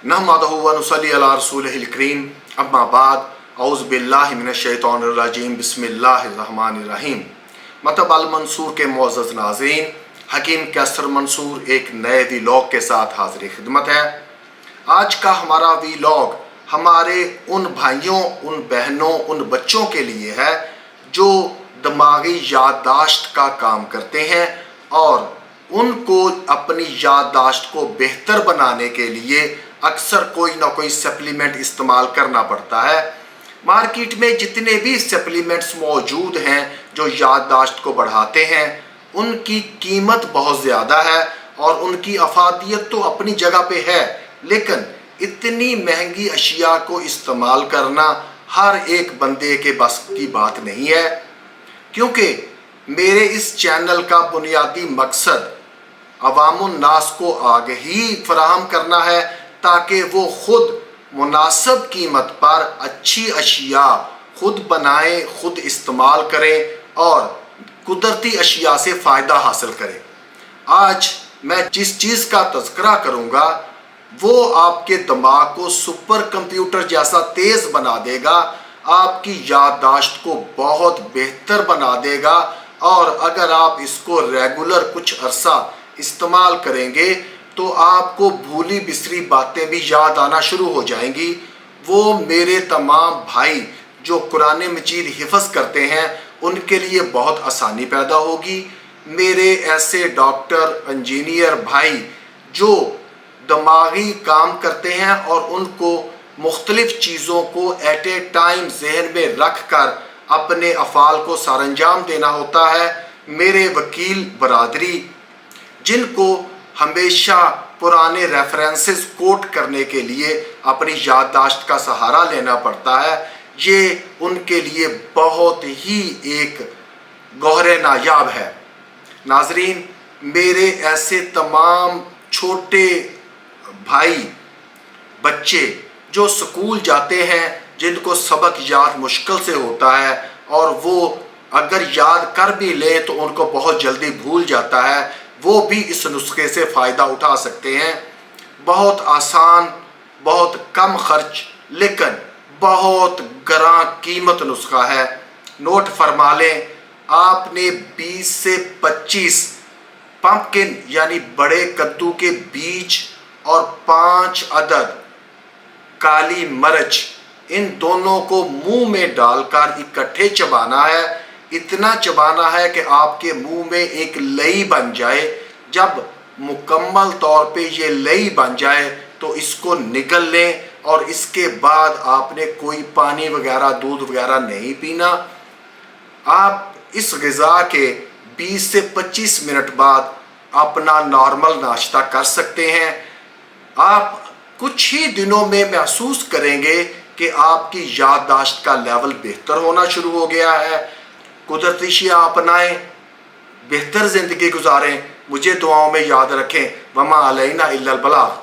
नहमदुहु व नुसल्ली अला रसूलिहिल करीम अम्मा बाद औज़ु बिल्लाहि मिनश शैतानिर रजीम बिस्मिल्लाहिर रहमानिर रहीम। मतलब अल मंसूर के मुअज़्ज़ज़ नाज़रीन, हकीम कैसर मंसूर एक नए वीलॉग के साथ हाज़िर खिदमत है। आज का हमारा वीलॉग हमारे उन भाइयों, उन बहनों, उन बच्चों के लिए है जो दिमागी याददाश्त का काम करते हैं और उनको अपनी याददाश्त को बेहतर बनाने के लिए अक्सर कोई ना कोई सप्लीमेंट इस्तेमाल करना पड़ता है। मार्केट में जितने भी सप्लीमेंट्स मौजूद हैं जो याददाश्त को बढ़ाते हैं, उनकी कीमत बहुत ज़्यादा है और उनकी अफादियत तो अपनी जगह पे है, लेकिन इतनी महंगी अशिया को इस्तेमाल करना हर एक बंदे के बस की बात नहीं है। क्योंकि मेरे इस चैनल का बुनियादी मकसद अवामुन नास को आगही फराहम करना है ताकि वो खुद मुनासिब कीमत पर अच्छी अशिया खुद बनाएं, खुद इस्तेमाल करें और कुदरती अशिया से फ़ायदा हासिल करें। आज मैं जिस चीज़ का तज़किरा करूँगा वो आपके दिमाग को सुपर कंप्यूटर जैसा तेज़ बना देगा, आपकी याददाश्त को बहुत बेहतर बना देगा और अगर आप इसको रेगुलर कुछ अरसा इस्तेमाल करेंगे तो आपको भूली बिसरी बातें भी याद आना शुरू हो जाएंगी। वो मेरे तमाम भाई जो कुरान मजीद हिफ्ज़ करते हैं उनके लिए बहुत आसानी पैदा होगी। मेरे ऐसे डॉक्टर, इंजीनियर भाई जो दिमागी काम करते हैं और उनको मुख्तलिफ़ चीज़ों को एट ए टाइम जहन में रख कर अपने अफ़ाल को सरअंजाम देना होता है। मेरे वकील बरादरी जिनको हमेशा पुराने रेफरेंसेस कोट करने के लिए अपनी याददाश्त का सहारा लेना पड़ता है, ये उनके लिए बहुत ही एक गौहरे नायाब है। नाजरीन, मेरे ऐसे तमाम छोटे भाई बच्चे जो स्कूल जाते हैं, जिनको सबक याद मुश्किल से होता है और वो अगर याद कर भी ले तो उनको बहुत जल्दी भूल जाता है, वो भी इस नुस्खे से फ़ायदा उठा सकते हैं। बहुत आसान, बहुत कम खर्च, लेकिन बहुत गरां कीमत नुस्खा है। नोट फरमा लें, आपने 20 से 25 पंपकिन यानी बड़े कद्दू के बीज और 5 अदद काली मिर्च, इन दोनों को मुंह में डालकर इकट्ठे चबाना है। इतना चबाना है कि आपके मुंह में एक लई बन जाए। जब मुकम्मल तौर पे ये लई बन जाए तो इसको निगल लें और इसके बाद आपने कोई पानी वगैरह, दूध वगैरह नहीं पीना। आप इस ग़िज़ा के 20 से 25 मिनट बाद अपना नॉर्मल नाश्ता कर सकते हैं। आप कुछ ही दिनों में महसूस करेंगे कि आपकी याददाश्त का लेवल बेहतर होना शुरू हो गया है। कुदरती अशिया अपनाएं, बेहतर ज़िंदगी गुजारें। मुझे दुआओं में याद रखें। वमा अलैना इल्लल बलाग।